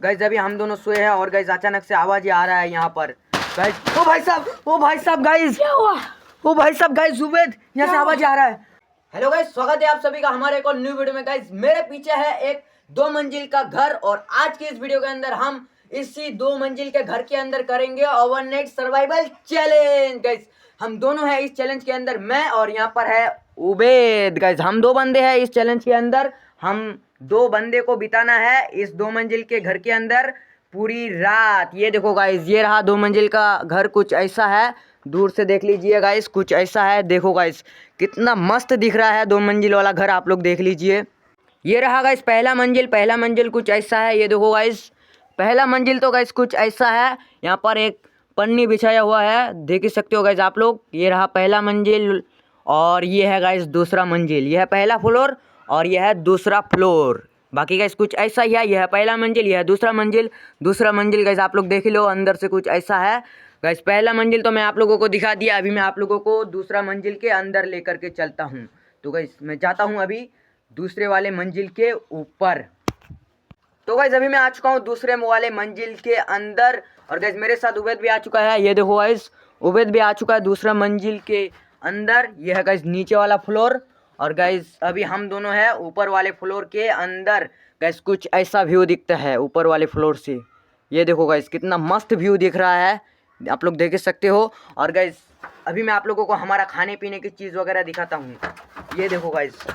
Guys अभी हम दोनों सोए हैं और गाइस अचानक से आवाज आ रहा है यहाँ पर। गाइस ओ भाई साहब गाइस क्या हुआ? ओ भाई साहब गाइस उबैद यहाँ से आवाज आ रहा है। हेलो गाइस, स्वागत है आप सभी का हमारे एक और न्यू वीडियो में। गाइस मेरे पीछे है एक 2 मंजिल का घर और आज के इस वीडियो के अंदर हम इसी 2 मंजिल के घर के अंदर करेंगे ओवरनाइट सर्वाइवल चैलेंज। गाइस हम दोनों हैं इस चैलेंज के अंदर, मैं और यहाँ पर है उबैद। गाइस हम 2 बंदे हैं इस चैलेंज के अंदर। हम 2 बंदे को बिताना है इस 2 मंजिल के घर के अंदर पूरी रात। ये देखो गाइस, ये रहा 2 मंजिल का घर, कुछ ऐसा है। दूर से देख लीजिए गाइस, कुछ ऐसा है। देखो गाइस कितना मस्त दिख रहा है 2 मंजिल वाला घर, आप लोग देख लीजिए। ये रहा गाइस पहला मंजिल कुछ ऐसा है। ये देखो गाइस पहला मंजिल तो गाइस कुछ ऐसा है। यहाँ पर एक पन्नी बिछाया हुआ है, देख ही सकते हो गाइस आप लोग। ये रहा पहला मंजिल और ये है गाइस दूसरा मंजिल। यह है पहला फ्लोर और यह है दूसरा फ्लोर। बाकी गाइस कुछ ऐसा ही है। यह है पहला मंजिल, यह है दूसरा मंजिल गाइस आप लोग देख लो, अंदर से कुछ ऐसा है। गाइस पहला मंजिल तो मैं आप लोगों को दिखा दिया, अभी मैं आप लोगों को दूसरा मंजिल के अंदर लेकर के चलता हूँ। तो गाइस मैं जाता हूँ अभी दूसरे वाले मंजिल के ऊपर। तो गाइस अभी मैं आ चुका हूँ दूसरे वाले मंजिल के अंदर और गाइस मेरे साथ उबैद भी आ चुका है। ये देखो गाइस उबैद भी आ चुका है दूसरा मंजिल के अंदर। ये है गाइस नीचे वाला फ्लोर और गाइस अभी हम दोनों हैं ऊपर वाले फ्लोर के अंदर। गाइस कुछ ऐसा व्यू दिखता है ऊपर वाले फ्लोर से। ये देखो गाइस कितना मस्त व्यू दिख रहा है, आप लोग देख सकते हो। और गाइस अभी मैं आप लोगों को हमारा खाने पीने की चीज़ वगैरह दिखाता हूँ। ये देखो गाइस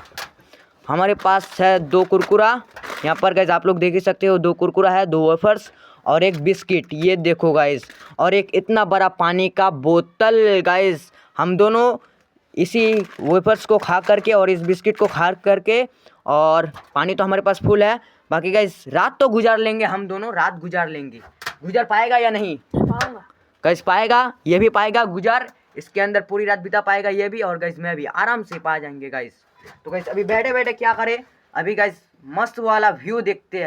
हमारे पास है 2 कुरकुरा, यहाँ पर गाइस आप लोग देख ही सकते हो। 2 कुरकुरा है, 2 वेफर्स और एक बिस्किट। ये देखो गाइस और एक इतना बड़ा पानी का बोतल। गाइस हम दोनों इसी वेफर्स को खा करके और इस बिस्किट को खा करके, और पानी तो हमारे पास फुल है। बाकी गाइस रात तो गुजार लेंगे, हम दोनों रात गुजार लेंगे। गुजार पाएगा या नहीं? गाइस पाएगा, ये भी पाएगा गुजार, इसके अंदर पूरी रात बिता पाएगा ये भी, और गाइस मैं भी आराम से पा जाएंगे गाइस। तो गाइस अभी बैठे बैठे क्या करें, अभी गाइस मस्त वाला व्यू देखते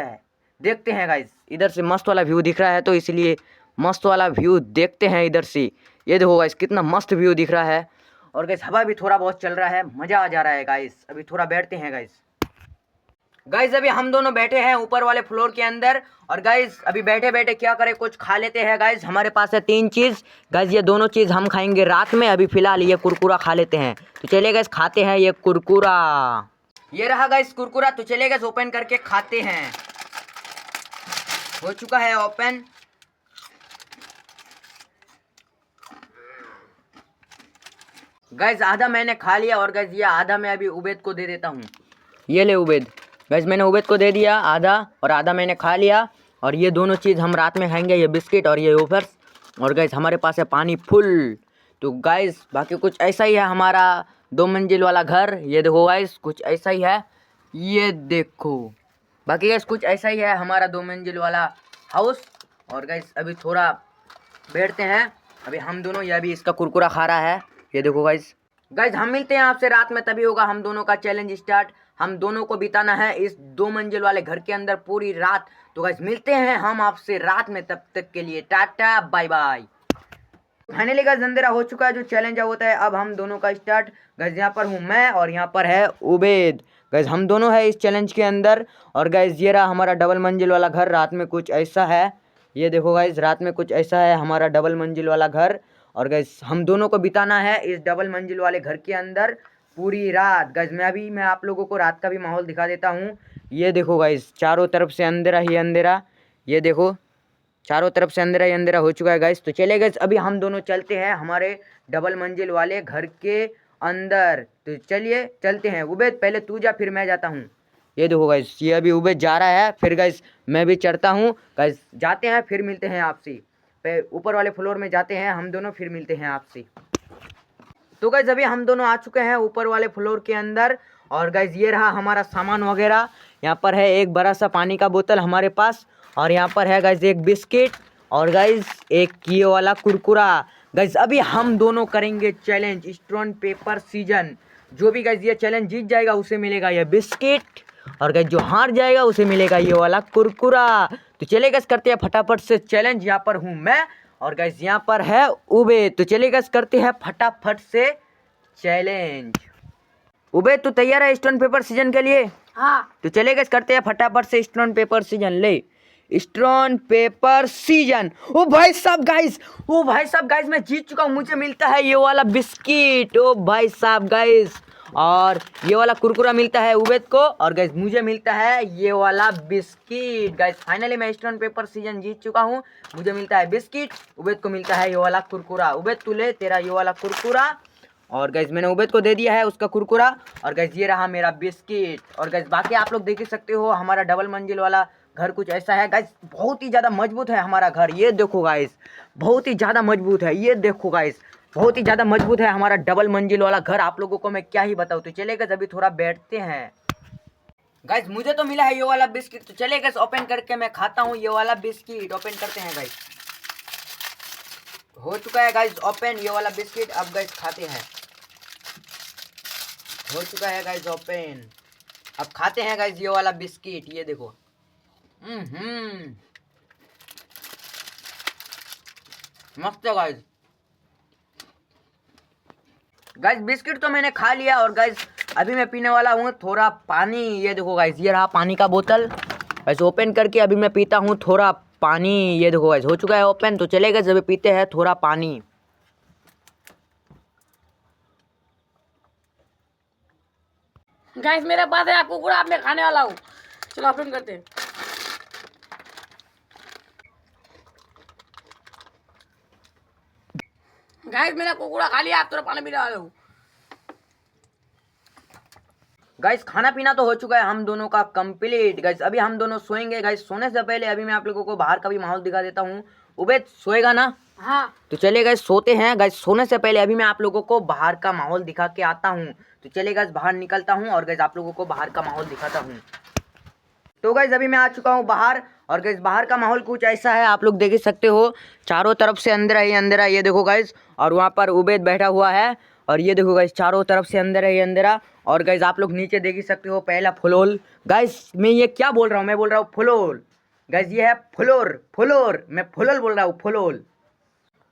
हैं गाइस। इधर से मस्त वाला व्यू दिख रहा है तो इसलिए मस्त वाला व्यू देखते हैं इधर से। ये देखो गाइस कितना मस्त व्यू दिख रहा है और गाइस हवा भी थोड़ा बहुत चल रहा है, मज़ा आ जा रहा है गाइस। अभी थोड़ा बैठते हैं गाइस अभी हम दोनों बैठे हैं ऊपर वाले फ्लोर के अंदर और गाइस अभी बैठे बैठे क्या करें, कुछ खा लेते हैं गाइस। हमारे पास है 3 चीज़ गाइस, ये दोनों चीज़ हम खाएंगे रात में। अभी फ़िलहाल ये कुरकुरा खा लेते हैं, तो चलिए गाइस खाते हैं ये कुरकुरा। ये रहा गाइस कुरकुरा, तो चलिए गाइस ओपन करके खाते हैं। हो चुका है ओपन। गाइस आधा मैंने खा लिया और गाइस ये आधा मैं अभी उबैद को दे देता हूँ। ये ले उबैद। गाइस मैंने उबैद को दे दिया आधा और आधा मैंने खा लिया। और ये दोनों चीज़ हम रात में खाएंगे, ये बिस्किट और ये वेफर्स। और गाइस हमारे पास है पानी फुल। तो गाइस बाकी कुछ ऐसा ही है हमारा 2 मंजिल वाला घर। ये देखो गाइस कुछ ऐसा ही है, ये देखो। बाकी गाइस कुछ ऐसा ही है हमारा 2 मंजिल वाला हाउस। और गाइस अभी थोड़ा बैठते हैं, अभी हम दोनों, ये अभी इसका कुरकुरा खा रहा है। ये देखो गाइस हम मिलते हैं आपसे रात में, तभी होगा हम दोनों का चैलेंज स्टार्ट। हम दोनों को बिताना है इस 2 मंजिल वाले घर के अंदर पूरी रात। तो गाइस मिलते हैं हम आपसे रात में, तब तक के लिए टाटा बाय बाय। फाइनली गाइस अंधेरा हो चुका है, जो चैलेंज होता है अब हम दोनों का स्टार्ट। गाइस यहाँ पर हूँ मैं और यहाँ पर है उबैद। गाइस हम दोनों है इस चैलेंज के अंदर। और गाइस ये रहा हमारा डबल मंजिल वाला घर, रात में कुछ ऐसा है। ये देखो गाइस रात में कुछ ऐसा है हमारा डबल मंजिल वाला घर। और गाइस हम दोनों को बिताना है इस डबल मंजिल वाले घर के अंदर पूरी रात। गाइस मैं आप लोगों को रात का भी माहौल दिखा देता हूँ। ये देखो गाइस चारों तरफ से अंधेरा ही अंधेरा। ये देखो चारों तरफ से अंधेरा ही अंधेरा हो चुका है गाइस। तो चलिए गाइस अभी हम दोनों चलते हैं हमारे डबल मंजिल वाले घर के अंदर। तो चलिए चलते हैं। उबैद पहले तू जा, फिर मैं जाता हूँ। ये देखो गाइस ये अभी उबैद जा रहा है, फिर गाइस मैं भी चढ़ता हूँ। गाइस जाते हैं, फिर मिलते हैं आपसे। ऊपर वाले फ्लोर में जाते हैं हम दोनों, फिर मिलते हैं आपसे। तो गाइस अभी हम दोनों आ चुके हैं ऊपर वाले फ्लोर के अंदर। और गाइस ये रहा हमारा सामान वगैरह। यहाँ पर है एक बड़ा सा पानी का बोतल हमारे पास, और यहाँ पर है गाइस एक बिस्किट, और गाइस एक ये वाला कुरकुरा। गाइस अभी हम दोनों करेंगे चैलेंज स्टोन पेपर सीजन। जो भी गाइस ये चैलेंज जीत जाएगा उसे मिलेगा ये बिस्किट, और गाइस जो हार जाएगा उसे मिलेगा ये वाला कुरकुरा। तो चलिए गाइस करते हैं फटाफट से चैलेंज। यहाँ पर हूँ मैं और गाइस यहाँ पर है उबैद। तो चलिए गाइस करते हैं फटाफट से चैलेंज। उबैद तू तैयार है स्टोन पेपर सीजन के लिए? हाँ। तो चलिए गाइस करते हैं फटाफट से स्टोन पेपर सीजन। ले स्टोन पेपर सीजन। ओ भाई साहब गाइस, ओ भाई साहब गाइस, मैं जीत चुका हूँ। मुझे मिलता है ये वाला बिस्किट। ओ भाई साहब गाइस, और ये वाला कुरकुरा मिलता है उबेद को, और गाइस मुझे मिलता है ये वाला बिस्किट। गाइस फाइनली मैं स्टोन पेपर सीजन जीत चुका हूँ। मुझे मिलता है बिस्किट, उबेद को मिलता है ये वाला कुरकुरा। उबेद तू ले तेरा ये वाला कुरकुरा, और गाइस मैंने उबेद को दे दिया है उसका कुरकुरा, और गाइस ये रहा मेरा बिस्किट। और गाइस बाकी आप लोग देख ही सकते हो हमारा डबल मंजिल वाला घर कुछ ऐसा है। गाइस बहुत ही ज़्यादा मजबूत है हमारा घर, ये देखो गाइस, बहुत ही ज़्यादा मजबूत है। ये देखो गाइस, बहुत ही ज़्यादा मजबूत है हमारा डबल मंजिल वाला घर। आप लोगों को मैं क्या ही बताऊँ। तो चलिए गाइस अभी थोड़ा बैठते हैं। गाइस मुझे तो मिला है ये वाला बिस्किट, तो चलिए गाइस ओपन करके मैं खाता हूँ ये वाला बिस्किट। ओपन करते हैं गाइस। हो चुका है गाइस ओपन ये वाला बिस्किट। अब गाइस खाते हैं। हो चुका है गाइस ओपन। अब खाते हैं गाइस ये वाला बिस्किट। ये देखो, मस्त है गाइस। गाइस बिस्किट तो मैंने खा लिया, और गाइस अभी मैं पीने वाला हूँ थोड़ा पानी। ये देखो गाइस, ये रहा पानी का बोतल। गाइस ओपन करके अभी मैं पीता हूँ थोड़ा पानी। ये देखो गाइस हो चुका है ओपन। तो चले गाइस अभी पीते हैं थोड़ा पानी। गाइस मेरे पास है आपको कुरकुरा, आप मैं खाने वाला हूँ। चलो ओपन करते हैं। गाइस मेरा कुरकुरा खा लिया, आप थोड़ा पानी पीने वाले हूँ। गाइस खाना पीना तो हो चुका है हम दोनों का कंप्लीट। गाइस अभी हम दोनों सोएंगे। गाइस सोने से पहले अभी मैं आप लोगों को बाहर का भी माहौल दिखा देता हूँ। उबेद सोएगा ना? हाँ। तो चलिए गाइस सोते हैं। गाइस सोने से पहले अभी मैं आप लोगों को बाहर का माहौल दिखा के आता हूँ। तो चलिए गाइस बाहर निकलता हूँ, और गाइस आप लोगों को बाहर का माहौल दिखाता हूँ। तो गाइस अभी मैं आ चुका हूँ बाहर, और गाइस बाहर का माहौल कुछ ऐसा है, आप लोग देख ही सकते हो। चारों तरफ से अंधेरा ही अंधेरा। ये देखो गाइस, और वहाँ पर उबेद बैठा हुआ है, और ये देखो गाइस चारों तरफ से अंधेरा ही अंधेरा। और गाइस आप लोग नीचे देख ही सकते हो पहला फ्लोर। गाइस मैं ये क्या बोल रहा हूँ, मैं बोल रहा हूँ फ्लोर। गाइस ये है फ्लोर, फ्लोर, मैं फ्लोर बोल रहा हूँ, फ्लोर।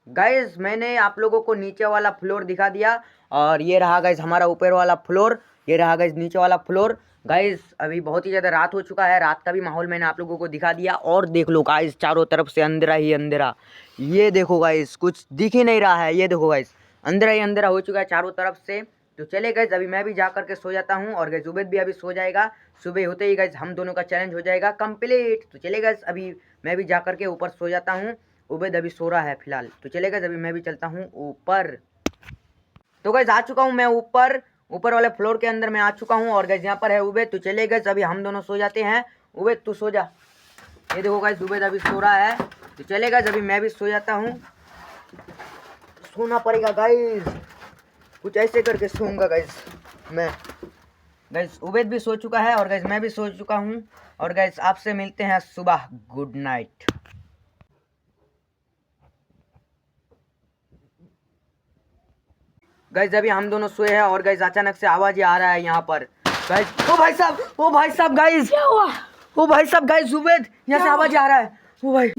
गाइस मैंने आप लोगों को नीचे वाला फ्लोर दिखा दिया, और ये रहा गाइस हमारा ऊपर वाला फ्लोर। ये रहा गाइस नीचे वाला फ्लोर। गाइस अभी बहुत ही ज़्यादा रात हो चुका है, रात का भी माहौल मैंने आप लोगों को दिखा दिया। और देख लो गाइस चारों तरफ से अंधेरा ही अंधेरा। ये देखो गाइस कुछ दिख ही नहीं रहा है। ये देखो गाइस अंधेरा ही अंधेरा हो चुका है चारों तरफ से। तो चले गाइस अभी मैं भी जा करके सो जाता हूँ, और गाइस उबेद भी अभी सो जाएगा। सुबह होते ही गाइस हम दोनों का चैलेंज हो जाएगा कंप्लीट। तो चले गाइस अभी मैं भी जा करके ऊपर सो जाता हूँ। उबेद अभी सो रहा है फिलहाल। तो चले गाइस अभी मैं भी चलता हूँ ऊपर। तो गाइस आ चुका हूँ मैं ऊपर, ऊपर वाले फ्लोर के अंदर मैं आ चुका हूँ, और गाइस यहाँ पर है उबेद। तो चले गाइस अभी हम दोनों सो जाते हैं। उबेद तू सो जा। ये देखो गाइस उबेद अभी सो रहा है। तो चले गाइस अभी मैं भी सो जाता हूँ। सोना पड़ेगा गाइस, कुछ ऐसे करके सोऊंगा गाइस मैं। गाइस उबेद भी सो चुका है, और गाइस मैं भी सो चुका हूँ। और गाइस आपसे मिलते हैं सुबह। Good night. गाइस अभी हम दोनों सोए हैं, और गाइस अचानक से आवाज आ रहा है यहाँ पर। गाइस ओ भाई साहब, ओ भाई साहब गाइस, क्या हुआ? ओ भाई साहब गाइस, उबेद यहाँ से आवाज आ रहा है। ओ भाई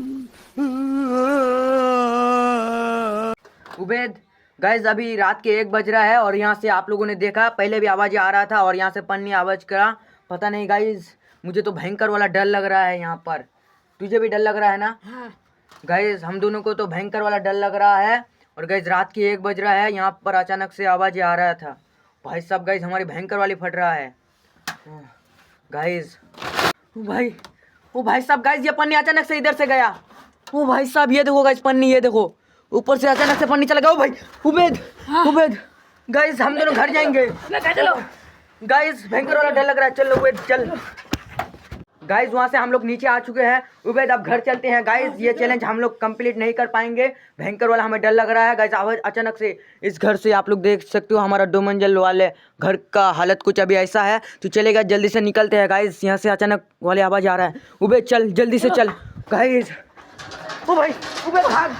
उबेद। गाइस अभी रात के 1 बज रहा है, और यहाँ से आप लोगों ने देखा पहले भी आवाज आ रहा था, और यहाँ से पन्नी आवाज करा। पता नहीं गाइस, मुझे तो भयंकर वाला डर लग रहा है यहाँ पर। तुझे भी डर लग रहा है ना? हाँ। गाइस हम दोनों को तो भयंकर वाला डर लग रहा है। और गाइस रात की 1 बज रहा है, यहाँ पर अचानक से आवाज आ रहा था। भाई साहब गाइस हमारी भयंकर वाली फट रहा है गाइस। ओ भाई साहब गाइस, ये पन्नी अचानक से इधर से गया। ओ भाई साहब ये देखो गाइस पन्नी, ये देखो ऊपर से अचानक से पन्नी चला गया। ओ भाई उबेद, उबेद गाइस हम दोनों घर जाएंगे। चलो गाइस भयंकर वाला डर लग रहा है। चलो उबेद चल। गाइस वहाँ से हम लोग नीचे आ चुके हैं। उबेद अब घर चलते हैं। गाइस ये चैलेंज हम लोग कंप्लीट नहीं कर पाएंगे, भयंकर वाला हमें डर लग रहा है। गाइस आवाज अचानक से इस घर से आप लोग देख सकते हो, हमारा 2 मंजिल वाले घर का हालत कुछ अभी ऐसा है। तो चलेगा जल्दी से निकलते हैं। गाइस यहाँ से अचानक वाले आवाज आ रहा है। उबेद चल जल्दी से चल। गाइस ओ भाई उबेद भाग।